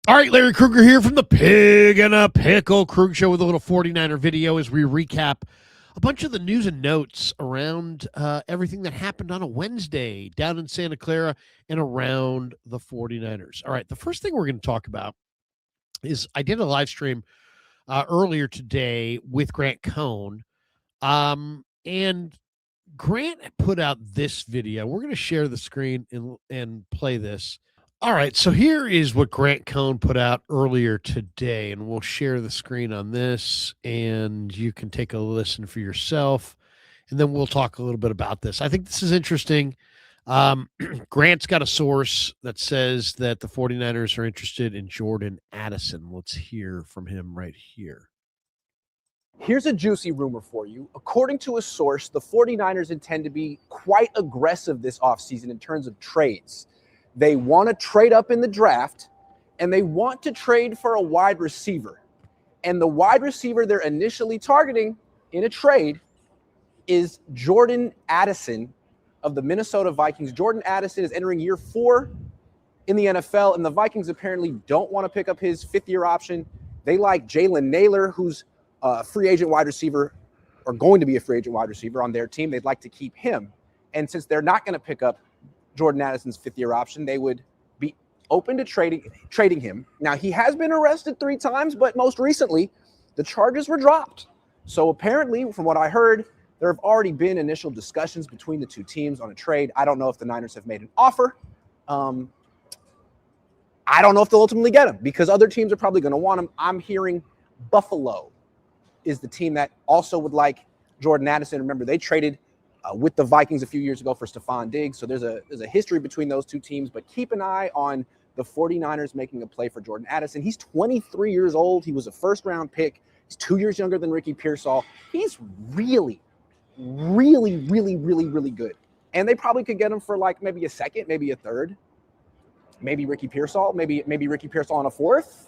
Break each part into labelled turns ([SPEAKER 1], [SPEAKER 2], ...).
[SPEAKER 1] All right, Larry Krueger here from the Pig and a Pickle Krug Show with a little 49er video as we recap a bunch of the news and notes around everything that happened on a Wednesday down in Santa Clara and around the 49ers. All right, the first thing we're going to talk about is I did a live stream earlier today with Grant Cohn, and Grant put out this video. We're going to share the screen and play this. All right, so here is what Grant Cohn put out earlier today, and we'll share the screen on this, and you can take a listen for yourself, and then we'll talk a little bit about this. I think this is interesting. Grant's got a source that says that the 49ers are interested in Jordan Addison. Let's hear from him right here.
[SPEAKER 2] Here's a juicy rumor for you. According to a source, the 49ers intend to be quite aggressive this offseason in terms of trades. They want to trade up in the draft, and they want to trade for a wide receiver. And the wide receiver they're initially targeting in a trade is Jordan Addison of the Minnesota Vikings. Jordan Addison is entering year 4 in the NFL, and the Vikings apparently don't want to pick up his 5th-year option. They like Jalen Naylor, who's a free agent wide receiver, or going to be a free agent wide receiver on their team. They'd like to keep him. And since they're not going to pick up Jordan Addison's 5th-year option, they would be open to trading him. Now, he has been arrested 3 times, but most recently, the charges were dropped. So apparently, from what I heard, there have already been initial discussions between the two teams on a trade. I don't know if the Niners have made an offer. I don't know if they'll ultimately get him because other teams are probably going to want him. I'm hearing Buffalo is the team that also would like Jordan Addison. Remember, they traded with the Vikings a few years ago for Stephon Diggs. So there's a history between those two teams, but keep an eye on the 49ers making a play for Jordan Addison. He's 23 years old. He was a first-round pick. He's 2 years younger than Ricky Pearsall. He's really, really, really, really, really good. And they probably could get him for like maybe a 2nd, maybe a 3rd, maybe Ricky Pearsall, maybe Ricky Pearsall on a 4th.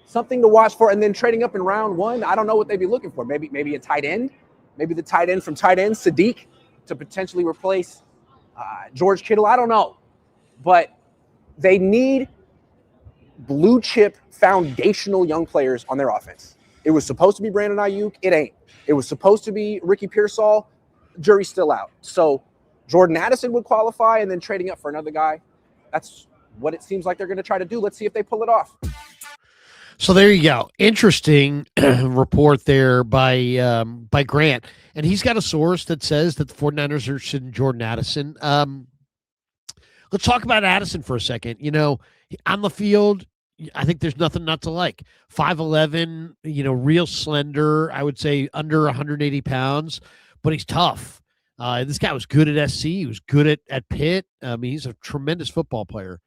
[SPEAKER 2] Something to watch for. And then trading up in round 1, I don't know what they'd be looking for. Maybe a tight end. Maybe the tight end from tight end, Sadiq, to potentially replace George Kittle. I don't know. But they need blue chip, foundational young players on their offense. It was supposed to be Brandon Aiyuk. It ain't. It was supposed to be Ricky Pearsall. Jury's still out. So Jordan Addison would qualify, and then trading up for another guy. That's what it seems like they're going to try to do. Let's see if they pull it off.
[SPEAKER 1] So there you go. Interesting report there by Grant. And he's got a source that says that the 49ers are interested in Jordan Addison. Let's talk about Addison for a second. You know, on the field, I think there's nothing not to like. 5'11", real slender. I would say under 180 pounds, but he's tough. This guy was good at SC. He was good at Pitt. I mean, he's a tremendous football player.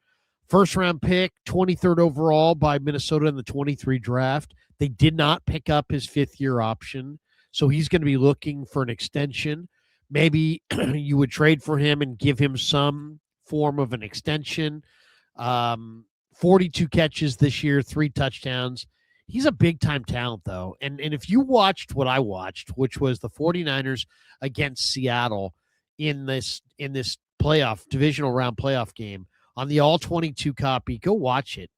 [SPEAKER 1] First-round pick, 23rd overall by Minnesota in the 23 draft. They did not pick up his 5th-year option, so he's going to be looking for an extension. Maybe you would trade for him and give him some form of an extension. 42 catches this year, 3 touchdowns. He's a big-time talent, though. And if you watched what I watched, which was the 49ers against Seattle in this divisional round playoff game, on the all-22 copy, go watch it.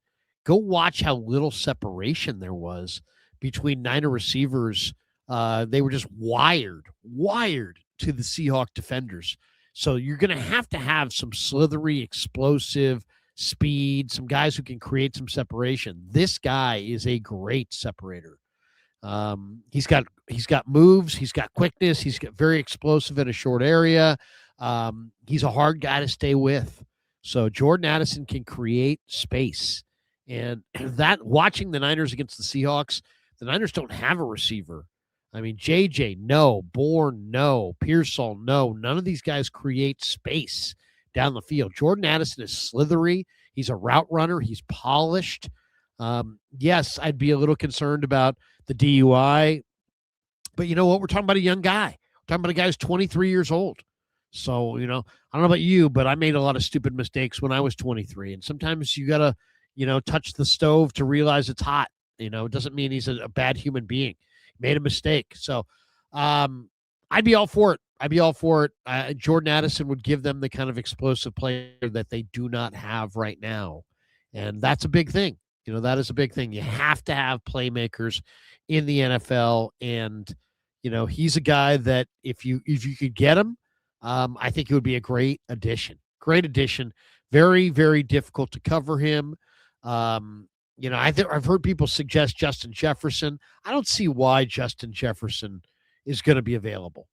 [SPEAKER 1] Go watch how little separation there was between Niner receivers. They were just wired to the Seahawk defenders. So you're going to have some slithery, explosive speed, some guys who can create some separation. This guy is a great separator. He's got moves. He's got quickness. He's got very explosive in a short area. He's a hard guy to stay with. So Jordan Addison can create space. And that watching the Niners against the Seahawks, the Niners don't have a receiver. I mean, JJ, no. Bourne, no. Pearsall, no. None of these guys create space down the field. Jordan Addison is slithery. He's a route runner. He's polished. Yes, I'd be a little concerned about the DUI. But you know what? We're talking about a young guy. We're talking about a guy who's 23 years old. So, I don't know about you, but I made a lot of stupid mistakes when I was 23. And sometimes you got to, touch the stove to realize it's hot. It doesn't mean he's a bad human being. He made a mistake. So I'd be all for it. Jordan Addison would give them the kind of explosive player that they do not have right now. And that's a big thing. That is a big thing. You have to have playmakers in the NFL, and he's a guy that if you could get him, I think it would be a great addition. Great addition. Very, very difficult to cover him. I've heard people suggest Justin Jefferson. I don't see why Justin Jefferson is going to be available.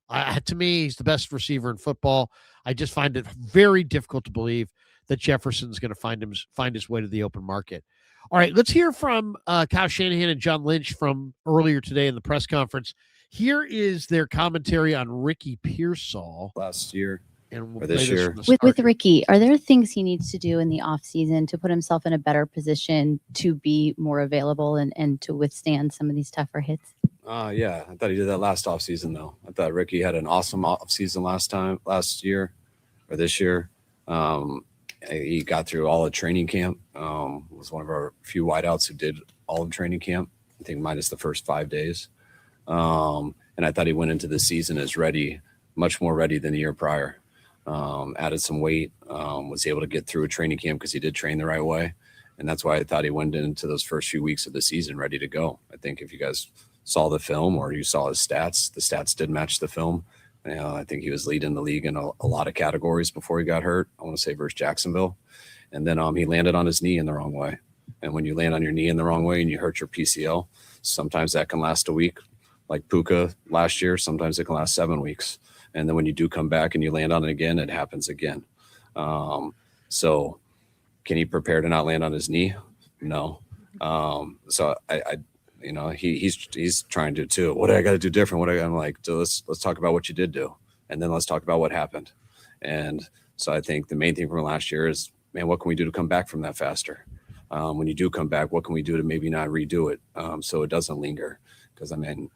[SPEAKER 1] To me, he's the best receiver in football. I just find it very difficult to believe that Jefferson's going to find his way to the open market. All right, let's hear from Kyle Shanahan and John Lynch from earlier today in the press conference. Here is their commentary on Ricky Pearsall
[SPEAKER 3] last year
[SPEAKER 1] and
[SPEAKER 3] or this year.
[SPEAKER 4] With Ricky, are there things he needs to do in the offseason to put himself in a better position to be more available and to withstand some of these tougher hits?
[SPEAKER 3] Yeah, I thought he did that last offseason, though. I thought Ricky had an awesome offseason last year or this year. He got through all of training camp. Was one of our few wideouts who did all of training camp, I think minus the first 5 days. And I thought he went into the season as ready, much more ready than the year prior. Added some weight, was able to get through a training camp because he did train the right way. And that's why I thought he went into those first few weeks of the season ready to go. I think if you guys saw the film or you saw his stats, the stats did match the film. I think he was leading the league in a lot of categories before he got hurt. I want to say versus Jacksonville. And then he landed on his knee in the wrong way. And when you land on your knee in the wrong way and you hurt your PCL, sometimes that can last a week. Like Puka last year, sometimes it can last 7 weeks. And then when you do come back and you land on it again, it happens again. So can he prepare to not land on his knee? No. So he's trying to too. What do I got to do different? I'm like, so let's talk about what you did do, and then let's talk about what happened. And so I think the main thing from last year is, man, what can we do to come back from that faster? When you do come back, what can we do to maybe not redo it so it doesn't linger? Because when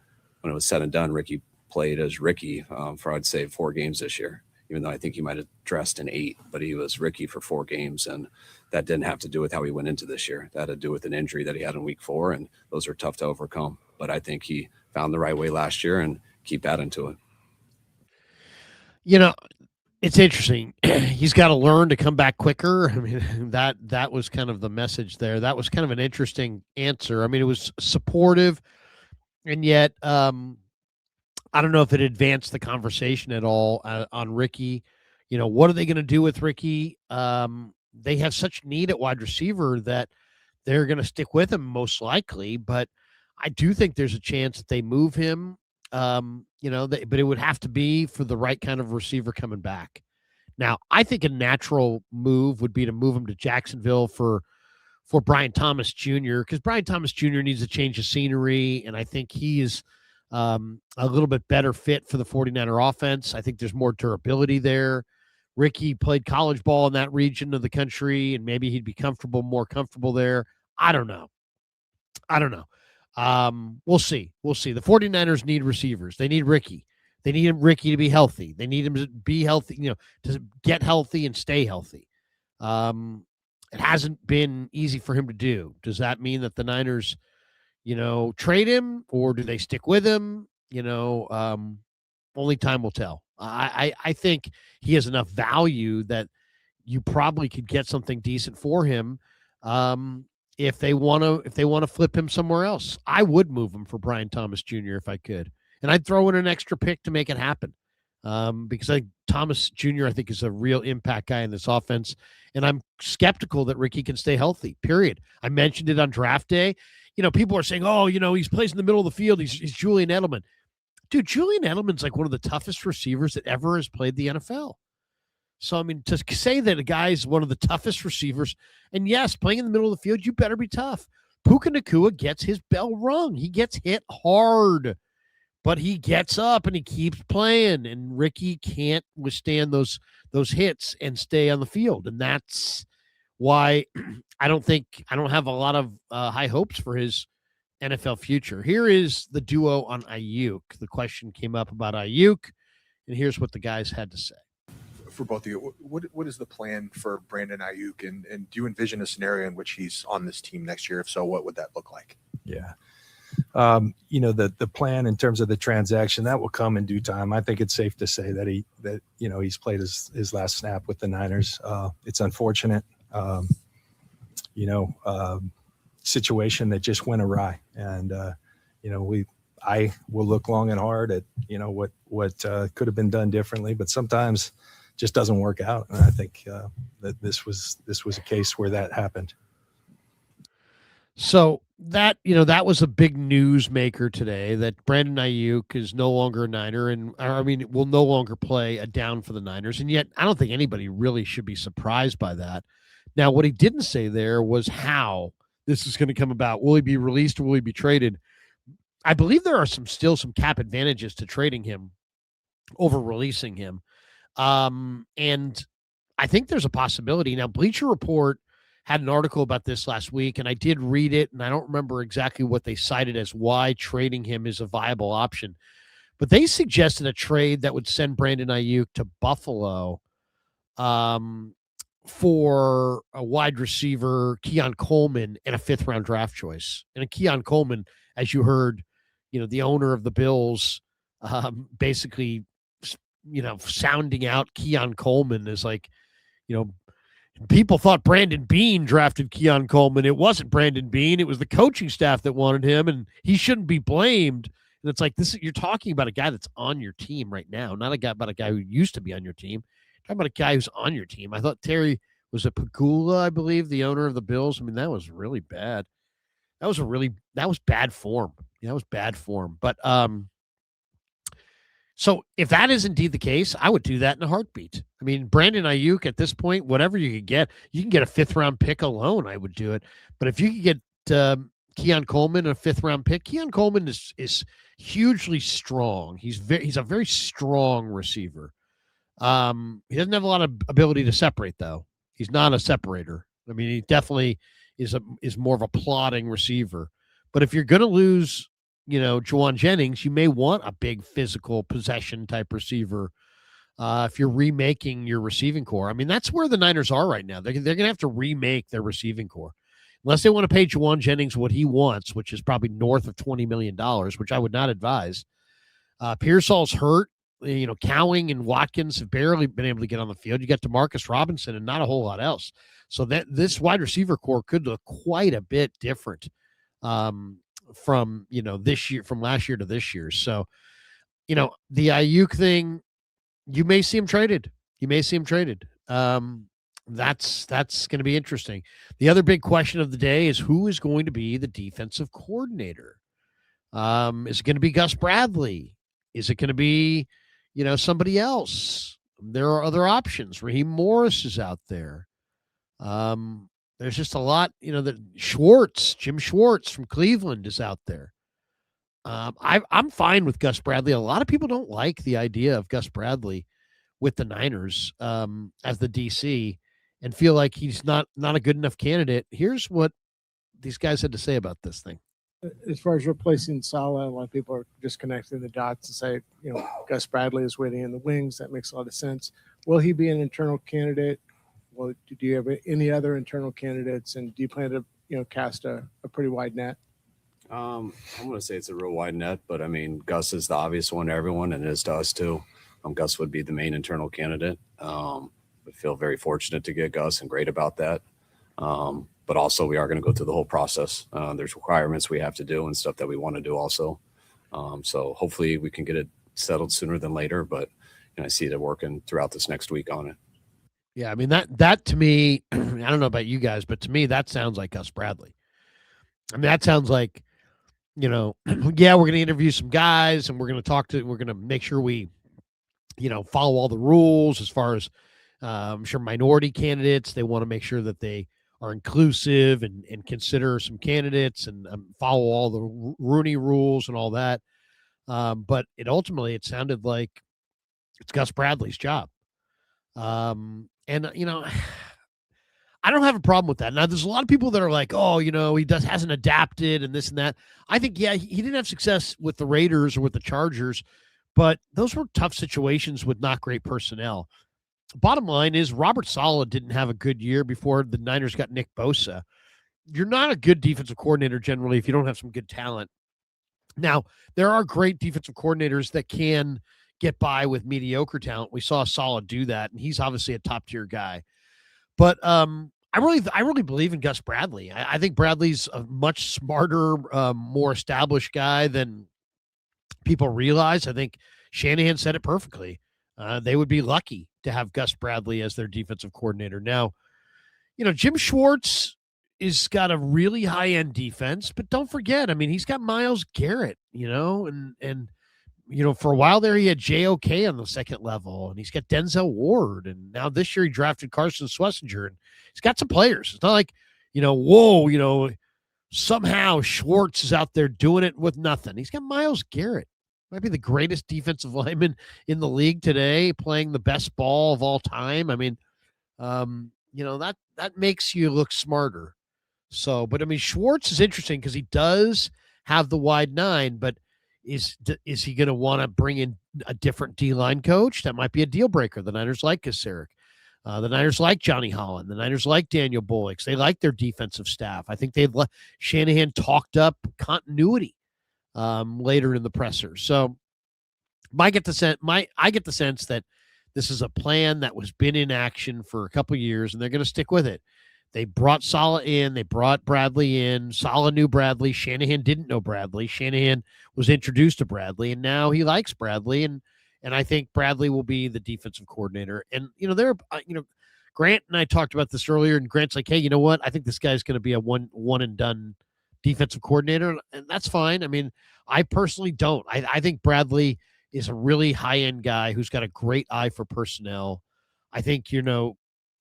[SPEAKER 3] it was said and done, Ricky played as Ricky for I'd say 4 games this year. Even though I think he might have dressed in 8, but he was Ricky for 4 games. And that didn't have to do with how he went into this year. That had to do with an injury that he had in week 4. And those are tough to overcome. But I think he found the right way last year and keep adding to it.
[SPEAKER 1] It's interesting. He's got to learn to come back quicker. I mean, that was kind of the message there. That was kind of an interesting answer. I mean, it was supportive, and yet I don't know if it advanced the conversation at all on Ricky. What are they going to do with Ricky? They have such need at wide receiver that they're going to stick with him most likely. But I do think there's a chance that they move him. But it would have to be for the right kind of receiver coming back. Now, I think a natural move would be to move him to Jacksonville for Brian Thomas Jr. because Brian Thomas Jr. needs a change of scenery, and I think he is a little bit better fit for the 49er offense. I think there's more durability there. Ricky played college ball in that region of the country, and maybe he'd be more comfortable there. I don't know. We'll see. The 49ers need receivers. They need Ricky. They need Ricky to be healthy. They need him to be healthy, to get healthy and stay healthy. It hasn't been easy for him to do. Does that mean that the Niners trade him, or do they stick with him? Only time will tell. I think he has enough value that you probably could get something decent for him. If they want to flip him somewhere else, I would move him for Brian Thomas Jr. if I could, and I'd throw in an extra pick to make it happen. Because Thomas Jr. I think is a real impact guy in this offense, and I'm skeptical that Ricky can stay healthy. Period. I mentioned it on draft day. People are saying, "Oh, he plays in the middle of the field. He's Julian Edelman." Dude, Julian Edelman's like one of the toughest receivers that ever has played the NFL. So, I mean, to say that a guy's one of the toughest receivers, and yes, playing in the middle of the field, you better be tough. Puka Nacua gets his bell rung. He gets hit hard, but he gets up and he keeps playing, and Ricky can't withstand those hits and stay on the field. And that's why I don't have a lot of high hopes for his NFL future. Here is the duo on Aiyuk. The question came up about Aiyuk, and here's what the guys had to say.
[SPEAKER 5] For both of you, what is the plan for Brandon Aiyuk, and do you envision a scenario in which he's on this team next year? If so, what would that look like?
[SPEAKER 6] Yeah. The plan in terms of the transaction, that will come in due time. I think it's safe to say that he's played his last snap with the Niners. It's unfortunate. situation that just went awry. And, I will look long and hard at, what could have been done differently, but sometimes just doesn't work out. And I think that this was a case where that happened.
[SPEAKER 1] So that was a big news maker today, that Brandon Aiyuk is no longer a Niner, and will no longer play a down for the Niners. And yet I don't think anybody really should be surprised by that. Now, what he didn't say there was how this is going to come about. Will he be released or will he be traded? I believe there are still some cap advantages to trading him over releasing him. And I think there's a possibility. Now, Bleacher Report had an article about this last week, and I did read it, and I don't remember exactly what they cited as why trading him is a viable option. But they suggested a trade that would send Brandon Aiyuk to Buffalo for a wide receiver, Keon Coleman, and a 5th-round draft choice. And Keon Coleman, as you heard, the owner of the Bills basically, sounding out Keon Coleman is like, people thought Brandon Beane drafted Keon Coleman. It wasn't Brandon Beane. It was the coaching staff that wanted him, and he shouldn't be blamed. And it's like, you're talking about a guy that's on your team right now, not about a guy who used to be on your team. You're talking about a guy who's on your team. I thought Terry was Pagula, I believe, the owner of the Bills. I mean, that was really bad. That was bad form. Yeah, that was bad form. But so if that is indeed the case, I would do that in a heartbeat. I mean, Brandon Aiyuk at this point, whatever you could get, you can get a 5th-round pick alone. I would do it. But if you could get Keon Coleman, a 5th-round pick, Keon Coleman is hugely strong. He's a very strong receiver. He doesn't have a lot of ability to separate, though. He's not a separator. I mean, he definitely is more of a plotting receiver. But if you're going to lose, Juwan Jennings, you may want a big physical possession type receiver. If you're remaking your receiving core, I mean, that's where the Niners are right now. They're going to have to remake their receiving core, unless they want to pay Juwan Jennings what he wants, which is probably north of $20 million, which I would not advise. Pearsall's hurt. Cowing and Watkins have barely been able to get on the field. You got DeMarcus Robinson and not a whole lot else. So that this wide receiver core could look quite a bit different from this year, from last year to this year. So, the Aiyuk thing, you may see him traded. That's going to be interesting. The other big question of the day is who is going to be the defensive coordinator? Is it going to be Gus Bradley? Is it going to be, somebody else? There are other options. Raheem Morris is out there. There's just a lot, that Jim Schwartz from Cleveland is out there. I'm fine with Gus Bradley. A lot of people don't like the idea of Gus Bradley with the Niners as the DC and feel like he's not a good enough candidate. Here's what these guys had to say about this thing.
[SPEAKER 7] As far as replacing Saleh, a lot of people are just connecting the dots and say, Gus Bradley is waiting in the wings. That makes a lot of sense. Will he be an internal candidate? Well, do you have any other internal candidates, and do you plan to, cast a pretty wide net?
[SPEAKER 3] I'm going to say it's a real wide net, but I mean, Gus is the obvious one to everyone, and it is to us too. Gus would be the main internal candidate. We feel very fortunate to get Gus and great about that. But also we are going to go through the whole process. There's requirements we have to do and stuff that we want to do also. So hopefully we can get it settled sooner than later, but I see it working throughout this next week on it.
[SPEAKER 1] Yeah, I mean, that to me, I don't know about you guys, but to me, that sounds like Gus Bradley. I mean, that sounds like, yeah, we're going to interview some guys and we're going to make sure we, follow all the rules as far as, I'm sure minority candidates, they want to make sure that they are inclusive and consider some candidates and follow all the Rooney rules and all that. But it sounded like it's Gus Bradley's job. And I don't have a problem with that. Now, there's a lot of people that are like, oh, he hasn't adapted and this and that. I think, yeah, he didn't have success with the Raiders or with the Chargers, but those were tough situations with not great personnel. Bottom line is Robert Saleh didn't have a good year before the Niners got Nick Bosa. You're not a good defensive coordinator generally if you don't have some good talent. Now, there are great defensive coordinators that can get by with mediocre talent. We saw Saleh do that, and he's obviously a top-tier guy. But I really believe in Gus Bradley. I think Bradley's a much smarter, more established guy than people realize. I think Shanahan said it perfectly. They would be lucky to have Gus Bradley as their defensive coordinator. Now, Jim Schwartz is got a really high-end defense, but don't forget, I mean, he's got Myles Garrett, and for a while there he had JOK on the second level, and he's got Denzel Ward, and now this year he drafted Carson Schlesinger, and he's got some players. It's not like, somehow Schwartz is out there doing it with nothing. He's got Myles Garrett. Might be the greatest defensive lineman in the league today, playing the best ball of all time. I mean, that makes you look smarter. So, but I mean, Schwartz is interesting because he does have the wide nine, but is he going to want to bring in a different D-line coach? That might be a deal breaker. The Niners like Kasarik. The Niners like Johnny Holland. The Niners like Daniel Bullocks. They like their defensive staff. I think Shanahan talked up continuity later in the presser. So I get the sense that this is a plan that was been in action for a couple years, and they're going to stick with it. They brought Saleh in. They brought Bradley in. Saleh knew Bradley. Shanahan didn't know Bradley. Shanahan was introduced to Bradley, and now he likes Bradley. And I think Bradley will be the defensive coordinator. And, Grant and I talked about this earlier, and Grant's like, hey, you know what? I think this guy's going to be a one and done defensive coordinator, and that's fine. I mean, I personally don't. I think Bradley is a really high-end guy who's got a great eye for personnel. I think,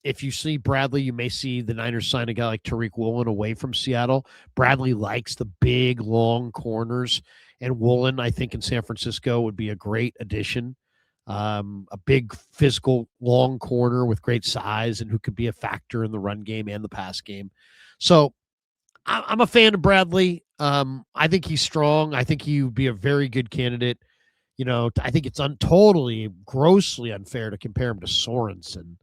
[SPEAKER 1] if you see Bradley, you may see the Niners sign a guy like Tariq Woolen away from Seattle. Bradley likes the big, long corners, and Woolen, I think, in San Francisco would be a great addition. A big, physical, long corner with great size and who could be a factor in the run game and the pass game. So I'm a fan of Bradley. I think he's strong. I think he would be a very good candidate. I think it's totally, grossly unfair to compare him to Sorensen.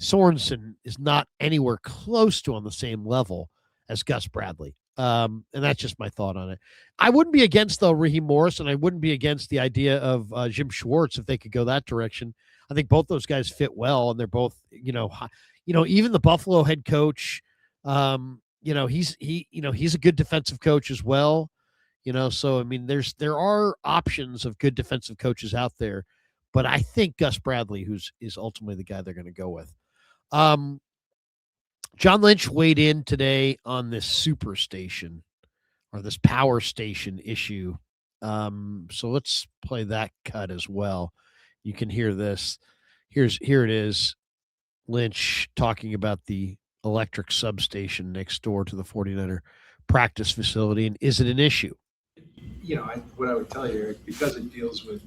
[SPEAKER 1] Sorensen is not anywhere close to on the same level as Gus Bradley. And that's just my thought on it. I wouldn't be against, though, Raheem Morris, and I wouldn't be against the idea of Jim Schwartz if they could go that direction. I think both those guys fit well, and they're both, even the Buffalo head coach, he's a good defensive coach as well. So, I mean, there are options of good defensive coaches out there, but I think Gus Bradley, is ultimately the guy they're going to go with. John Lynch weighed in today on this Superstation or this power station issue. So let's play that cut as well. You can hear this. Here it is. Lynch talking about the electric substation next door to the 49er practice facility. And is it an issue?
[SPEAKER 6] What I would tell you, Eric, because it deals with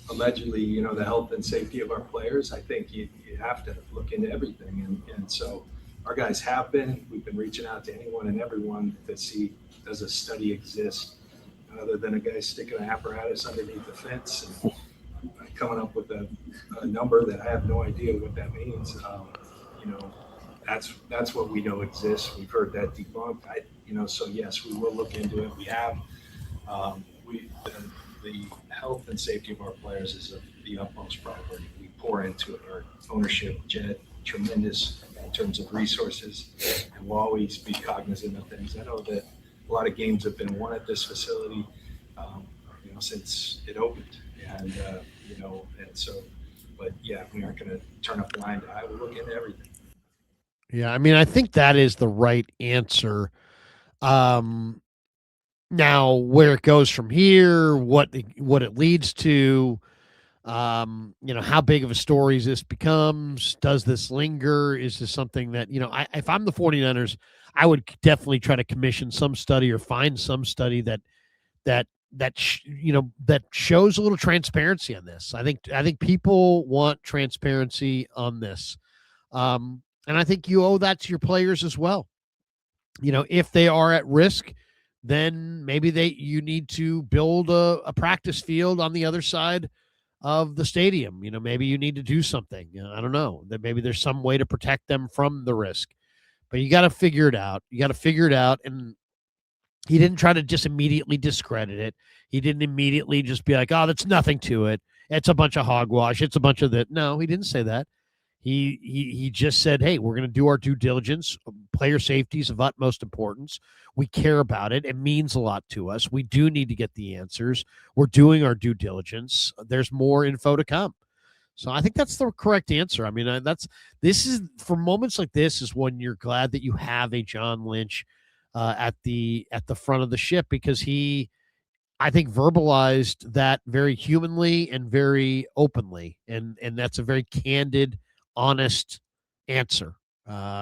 [SPEAKER 6] allegedly, the health and safety of our players, I think you have to look into everything. And so our guys have been. We've been reaching out to anyone and everyone to see, does a study exist other than a guy sticking an apparatus underneath the fence and coming up with a number that I have no idea what that means. That's what we know exists. We've heard that debunked. So yes, we will look into it. We have. The health and safety of our players is the utmost priority. We pour into it. Our ownership, Jed, tremendous in terms of resources, and we'll always be cognizant of things. I know that a lot of games have been won at this facility, since it opened, and so. But yeah, we aren't going to turn a blind eye. We'll look into everything.
[SPEAKER 1] Yeah, I mean, I think that is the right answer. Now, where it goes from here, what it leads to, how big of a story this becomes, does this linger? Is this something that, if I'm the 49ers, I would definitely try to commission some study or find some study that shows a little transparency on this. I think people want transparency on this. And I think you owe that to your players as well. If they are at risk, then maybe you need to build a practice field on the other side of the stadium. Maybe you need to do something. I don't know, that maybe there's some way to protect them from the risk, but you got to figure it out. And he didn't try to just immediately discredit it. He didn't immediately just be like, oh, that's nothing to it. It's a bunch of hogwash. It's a bunch of that. No, he didn't say that. He just said, hey, we're going to do our due diligence. Player safety is of utmost importance. We care about it. It means a lot to us. We do need to get the answers. We're doing our due diligence. There's more info to come. So I think that's the correct answer. I mean, this is for moments like this is when you're glad that you have a John Lynch at the front of the ship, because he, I think, verbalized that very humanly and very openly, and that's a very candid, honest answer.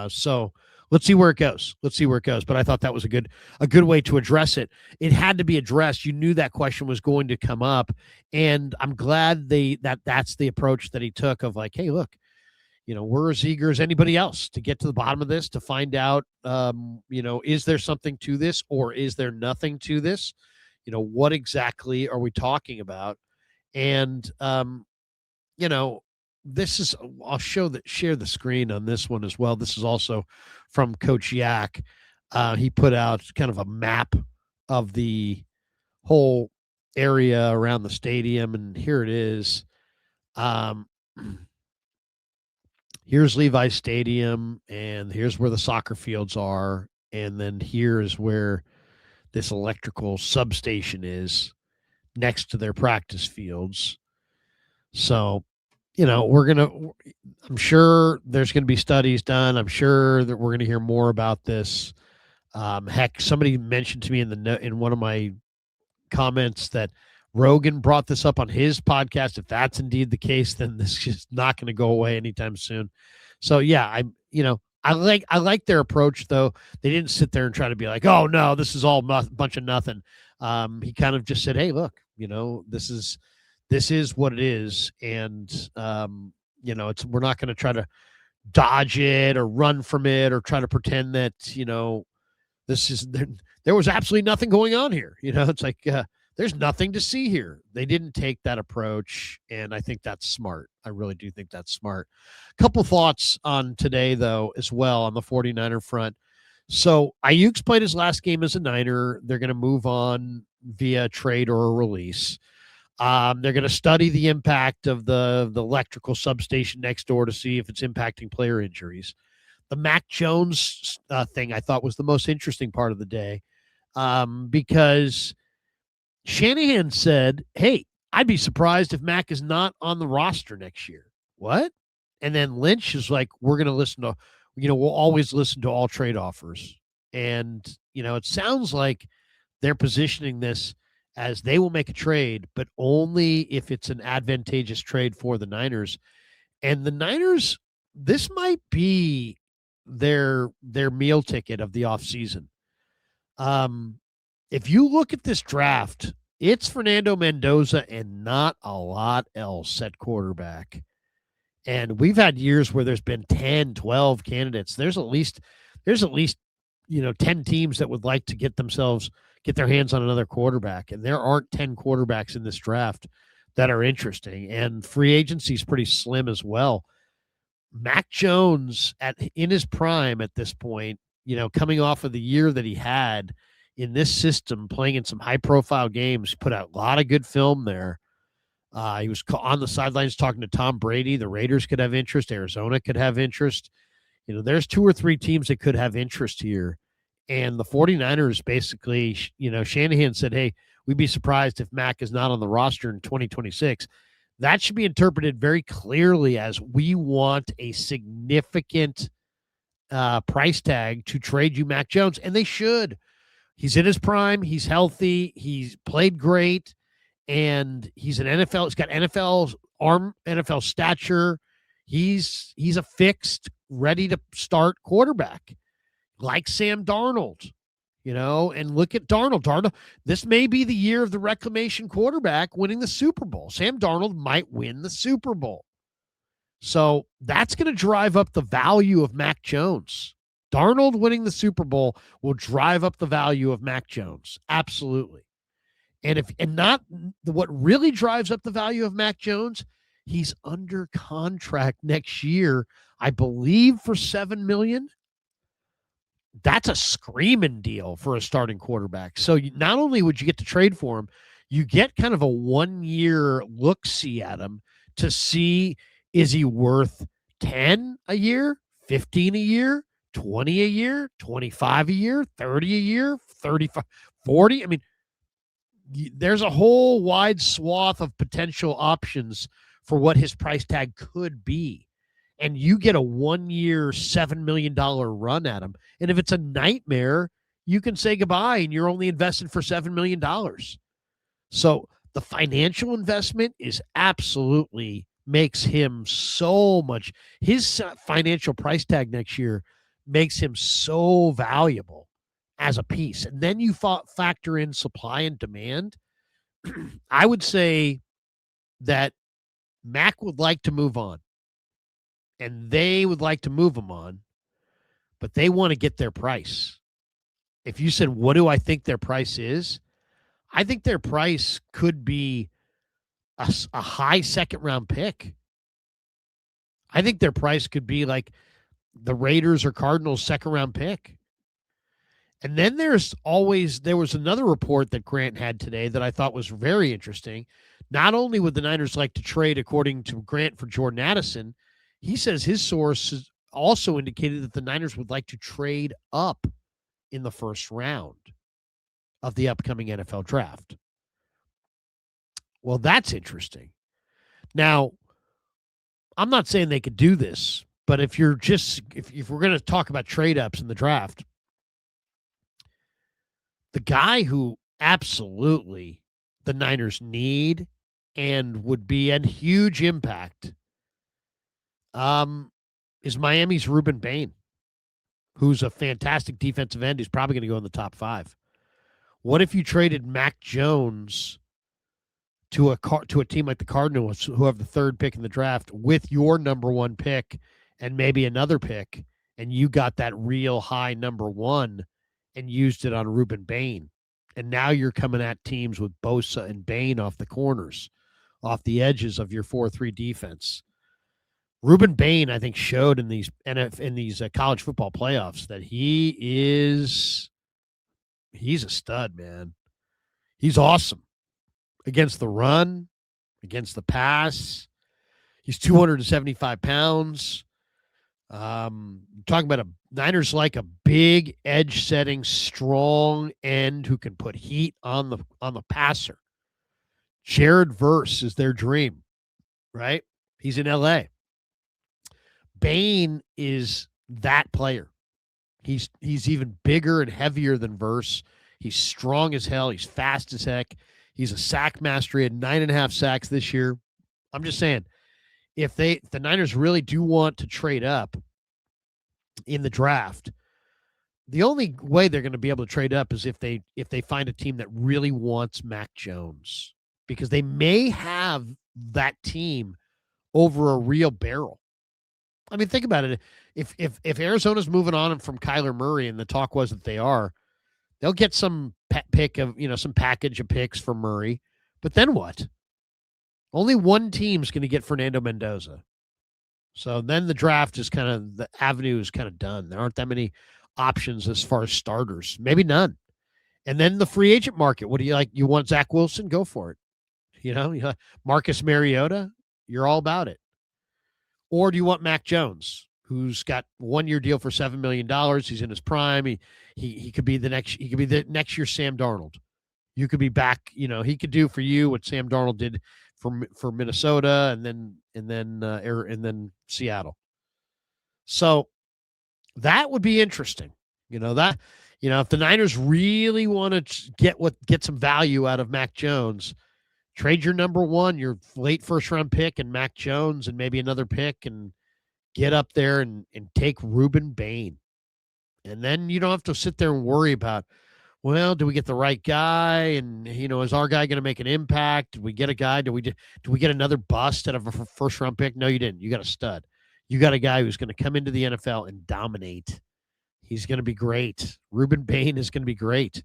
[SPEAKER 1] So let's see where it goes. But I thought that was a good way to address it. It had to be addressed. You knew that question was going to come up, and I'm glad that's the approach that he took of like, hey, look, we're as eager as anybody else to get to the bottom of this, to find out, is there something to this or is there nothing to this? What exactly are we talking about? And, this is, I'll share the screen on this one as well. This is also from Coach Yak. He put out kind of a map of the whole area around the stadium. And here it is. Here's Levi Stadium, and here's where the soccer fields are. And then here's where this electrical substation is next to their practice fields. So, I'm sure there's going to be studies done. I'm sure that we're going to hear more about this. Heck, somebody mentioned to me in one of my comments that Rogan brought this up on his podcast. If that's indeed the case, then this is not going to go away anytime soon. So yeah, I like their approach, though. They didn't sit there and try to be like, oh no, this is all bunch of nothing. He kind of just said, hey, look, this is what it is. And, we're not going to try to dodge it or run from it or try to pretend that, there was absolutely nothing going on here. It's like, there's nothing to see here. They didn't take that approach, and I think that's smart. I really do think that's smart. A couple thoughts on today, though, as well, on the 49er front. So Aiyuk's played his last game as a Niner. They're going to move on via trade or a release. They're going to study the impact of the electrical substation next door to see if it's impacting player injuries. The Mac Jones thing I thought was the most interesting part of the day, because Shanahan said, hey, I'd be surprised if Mac is not on the roster next year. What? And then Lynch is like, we're going to listen to, we'll always listen to all trade offers. And, it sounds like they're positioning this as they will make a trade, but only if it's an advantageous trade for the Niners. And the Niners, this might be their meal ticket of the offseason. If you look at this draft, it's Fernando Mendoza and not a lot else at quarterback. And we've had years where there's been 10, 12 candidates. There's at least 10 teams that would like to get their hands on another quarterback. And there aren't 10 quarterbacks in this draft that are interesting. And free agency is pretty slim as well. Mac Jones in his prime at this point, coming off of the year that he had in this system, playing in some high-profile games, put out a lot of good film there. He was on the sidelines talking to Tom Brady. The Raiders could have interest. Arizona could have interest. There's 2 or 3 teams that could have interest here. And the 49ers basically, Shanahan said, hey, we'd be surprised if Mac is not on the roster in 2026. That should be interpreted very clearly as we want a significant price tag to trade you Mac Jones, and they should. He's in his prime. He's healthy. He's played great, and he's an NFL. He's got NFL arm, NFL stature. He's a fixed, ready to start quarterback, like Sam Darnold. And look at Darnold. Darnold, this may be the year of the reclamation quarterback winning the Super Bowl. Sam Darnold might win the Super Bowl. So that's going to drive up the value of Mac Jones. Darnold winning the Super Bowl will drive up the value of Mac Jones. Absolutely. And what really drives up the value of Mac Jones, he's under contract next year, I believe, for $7 million. That's a screaming deal for a starting quarterback. So not only would you get to trade for him, you get kind of a 1-year look-see at him to see, is he worth 10 a year, 15 a year, 20 a year, 25 a year, 30 a year, 35, 40. I mean, there's a whole wide swath of potential options for what his price tag could be. And you get a 1 year, $7 million run at him. And if it's a nightmare, you can say goodbye and you're only invested for $7 million. So the financial investment is absolutely makes him so much. His financial price tag next year makes him so valuable as a piece. And then you factor in supply and demand. I would say that Mac would like to move on. And they would like to move him on, but they want to get their price. If you said, what do I think their price is? I think their price could be a high second-round pick. I think their price could be like the Raiders or Cardinals second-round pick. And then there was another report that Grant had today that I thought was very interesting. Not only would the Niners like to trade, according to Grant, for Jordan Addison, he says his source also indicated that the Niners would like to trade up in the first round of the upcoming NFL draft. Well, that's interesting. Now, I'm not saying they could do this, but if we're going to talk about trade ups in the draft, the guy who absolutely the Niners need and would be a huge impact is Miami's Ruben Bain, who's a fantastic defensive end who's probably going to go in the top 5. What if you traded Mac Jones to a team like the Cardinals, who have the 3rd pick in the draft, with your number 1 pick and maybe another pick, and you got that real high number 1 and used it on Ruben Bain, and now you're coming at teams with Bosa and Bain off the corners, off the edges of your 4-3 defense. Ruben Bain, I think, showed in these college football playoffs that he's a stud, man. He's awesome against the run, against the pass. He's 275 pounds. Talking about Niners like a big edge-setting, strong end who can put heat on the passer. Jared Verse is their dream, right? He's in L.A. Bain is that player. He's even bigger and heavier than Verse. He's strong as hell. He's fast as heck. He's a sack master. He had 9.5 sacks this year. I'm just saying, if the Niners really do want to trade up in the draft, the only way they're going to be able to trade up is if they find a team that really wants Mac Jones, because they may have that team over a real barrel. I mean, think about it. If Arizona's moving on from Kyler Murray, and the talk was that they are, they'll get some some package of picks for Murray. But then what? Only one team's going to get Fernando Mendoza. So then the draft is the avenue is kind of done. There aren't that many options as far as starters, maybe none. And then the free agent market. What do you like? You want Zach Wilson? Go for it. Marcus Mariota, you're all about it. Or do you want Mac Jones, who's got 1-year deal for $7 million? He's in his prime. He could be the next year Sam Darnold. You could be back. He could do for you what Sam Darnold did for Minnesota and then Seattle. So that would be interesting. If the Niners really want to get some value out of Mac Jones, trade your number 1, your late first-round pick, and Mac Jones, and maybe another pick, and get up there and take Ruben Bain. And then you don't have to sit there and worry about, well, do we get the right guy? And, is our guy going to make an impact? Did we get a guy? Do we get another bust out of a first-round pick? No, you didn't. You got a stud. You got a guy who's going to come into the NFL and dominate. He's going to be great. Ruben Bain is going to be great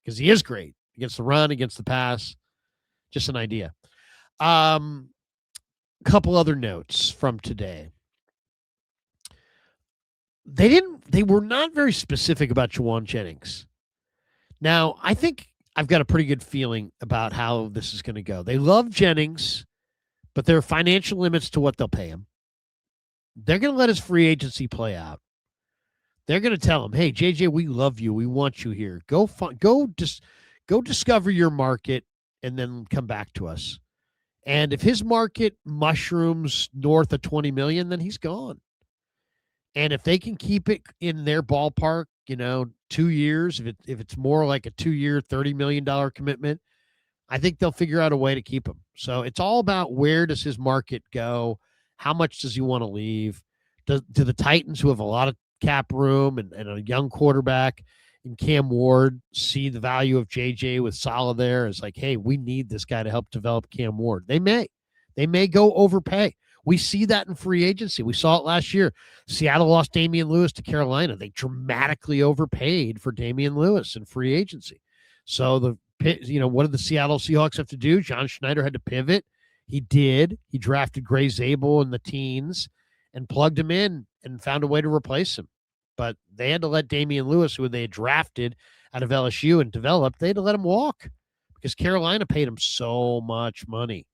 [SPEAKER 1] because he is great against the run, against the pass. Just an idea. Couple other notes from today. They were not very specific about Juwan Jennings. Now, I think I've got a pretty good feeling about how this is going to go. They love Jennings, but there are financial limits to what they'll pay him. they're going to let his free agency play out. They're going to tell him, "Hey, JJ, we love you. We want you here. Go discover your market and then come back to us." And if his market mushrooms north of 20 million, then he's gone. And if they can keep it in their ballpark, 2 years, if it's more like a 2-year, $30 million commitment, I think they'll figure out a way to keep him. So it's all about, where does his market go? How much does he want to leave? Do the Titans, who have a lot of cap room and a young quarterback in Cam Ward, see the value of JJ with Saleh there as like, hey, we need this guy to help develop Cam Ward? They may go overpay. We see that in free agency. We saw it last year. Seattle lost Damian Lewis to Carolina. They dramatically overpaid for Damian Lewis in free agency. So what did the Seattle Seahawks have to do? John Schneider had to pivot. He did. He drafted Gray Zabel in the teens and plugged him in and found a way to replace him. But they had to let Damian Lewis, who they had drafted out of LSU and developed, they had to let him walk because Carolina paid him so much money.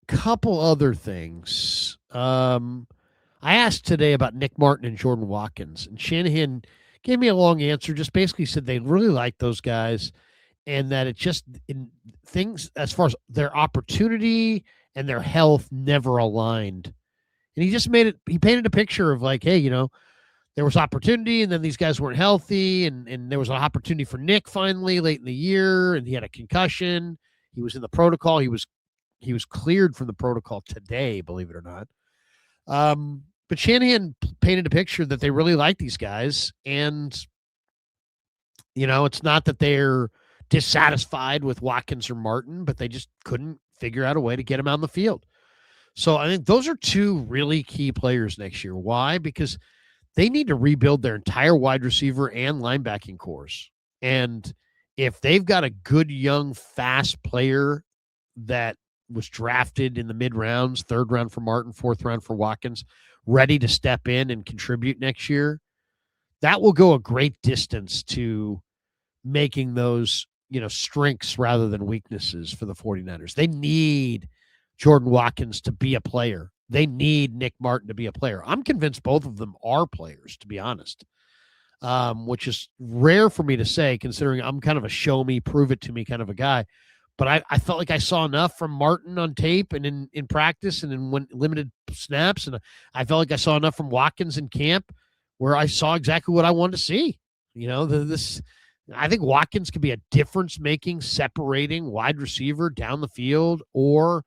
[SPEAKER 1] Couple other things. I asked today about Nick Martin and Jordan Watkins, and Shanahan gave me a long answer. Just basically said they really like those guys, and that it just, in things as far as their opportunity and their health, never aligned. And he just he painted a picture of like, hey, there was opportunity, and then these guys weren't healthy, and there was an opportunity for Nick finally late in the year, and he had a concussion. He was in the protocol. He was cleared from the protocol today, believe it or not. But Shanahan painted a picture that they really like these guys, and it's not that they're dissatisfied with Watkins or Martin, but they just couldn't figure out a way to get him out on the field. So I think those are two really key players next year. Why? Because they need to rebuild their entire wide receiver and linebacking cores. And if they've got a good, young, fast player that was drafted in the mid rounds, 3rd round for Martin, 4th round for Watkins, ready to step in and contribute next year, that will go a great distance to making those, strengths rather than weaknesses for the 49ers. They need Jordan Watkins to be a player. They need Nick Martin to be a player. I'm convinced both of them are players, to be honest, which is rare for me to say, considering I'm kind of a show me, prove it to me kind of a guy. But I felt like I saw enough from Martin on tape and in practice and in limited snaps. And I felt like I saw enough from Watkins in camp where I saw exactly what I wanted to see. I think Watkins could be a difference-making, separating wide receiver down the field, or,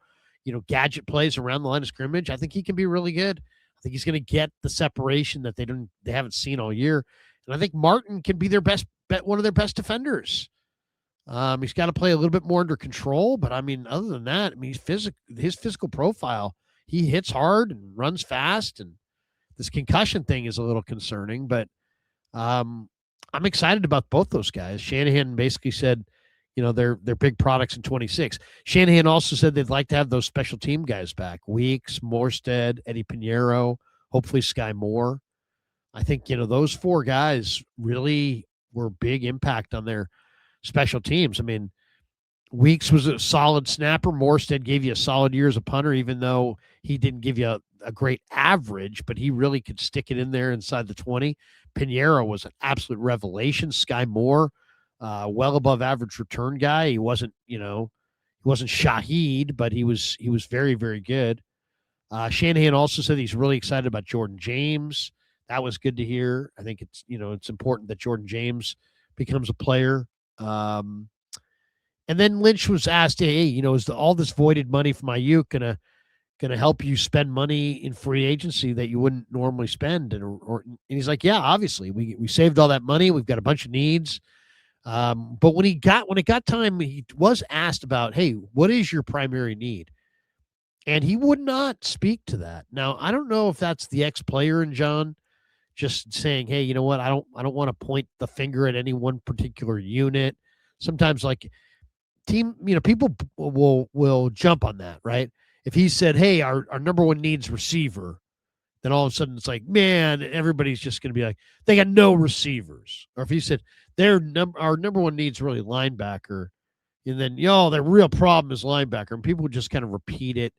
[SPEAKER 1] gadget plays around the line of scrimmage. I think he can be really good. I think he's going to get the separation that they haven't seen all year. And I think Martin can be one of their best defenders. He's got to play a little bit more under control, but other than that, his physical profile, he hits hard and runs fast, and this concussion thing is a little concerning, but I'm excited about both those guys. Shanahan basically said, they're big products in 26. Shanahan also said they'd like to have those special team guys back: Weeks, Morstead, Eddie Pinheiro, hopefully Sky Moore. I think, those 4 guys really were big impact on their special teams. Weeks was a solid snapper. Morstead gave you a solid year as a punter, even though he didn't give you a great average, but he really could stick it in there inside the 20. Pinheiro was an absolute revelation. Sky Moore, well above average return guy. He wasn't Shaheed, but he was very, very good. Shanahan also said he's really excited about Jordan James. That was good to hear. I think it's important that Jordan James becomes a player. And then Lynch was asked, hey, is all this voided money from Aiyuk gonna help you spend money in free agency that you wouldn't normally spend? And he's like, yeah, obviously we saved all that money. We've got a bunch of needs. But when it got time, he was asked about, hey, what is your primary need? And he would not speak to that. Now, I don't know if that's the ex-player in John just saying, hey, you know what? I don't want to point the finger at any one particular unit. Sometimes like people will jump on that, right? If he said, hey, our number one needs receiver, then all of a sudden it's like, man, everybody's just going to be like, they got no receivers. Or if he said our number one needs really linebacker, And then, the real problem is linebacker. And people just kind of repeat it.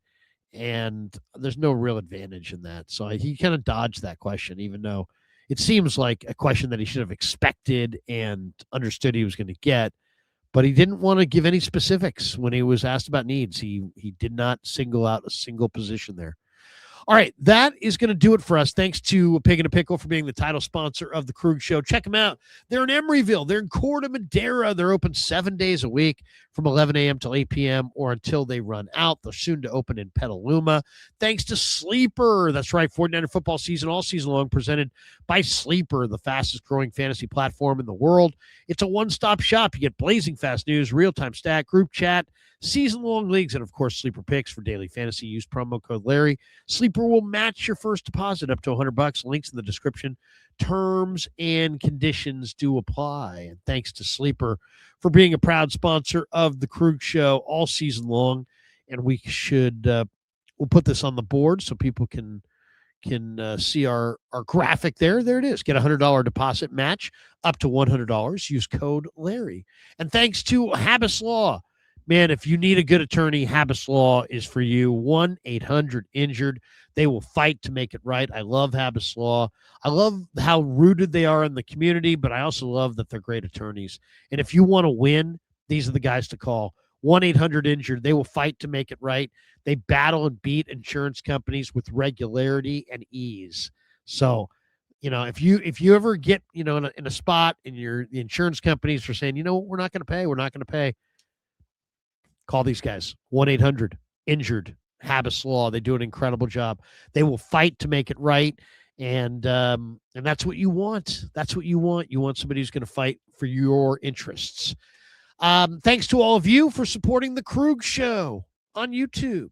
[SPEAKER 1] And there's no real advantage in that. So he kind of dodged that question, even though it seems like a question that he should have expected and understood he was going to get. But he didn't want to give any specifics when he was asked about needs. He did not single out a single position there. All right, that is going to do it for us. Thanks to Pig and a Pickle for being the title sponsor of the Krug Show. Check them out. They're in Emeryville. They're in Corte Madera. They're open 7 days a week from 11 a.m. till 8 p.m. or until they run out. They're soon to open in Petaluma. Thanks to Sleeper. That's right, 49er football season all season long, presented by Sleeper, the fastest growing fantasy platform in the world. It's a one-stop shop. You get blazing fast news, real-time stat, group chat, season-long leagues, and, of course, Sleeper picks for daily fantasy. Use promo code Larry. Sleeper will match your first deposit up to $100. Links in the description. Terms and conditions do apply. And thanks to Sleeper for being a proud sponsor of the Krug Show all season long. And we should we'll put this on the board so people can see our graphic there. There it is. Get a $100 deposit match up to $100. Use code Larry. And thanks to Habbas Law. Man, if you need a good attorney, Habbas Law is for you. 1-800-INJURED. They will fight to make it right. I love Habbas Law. I love how rooted they are in the community, but I also love that they're great attorneys. And if you want to win, these are the guys to call. 1-800-INJURED. They will fight to make it right. They battle and beat insurance companies with regularity and ease. So, if you ever get, in a spot and the insurance companies are saying, we're not going to pay. Call these guys, 1-800-INJURED, Habbas Law. They do an incredible job. They will fight to make it right, and that's what you want. That's what you want. You want somebody who's going to fight for your interests. Thanks to all of you for supporting the Krug Show on YouTube.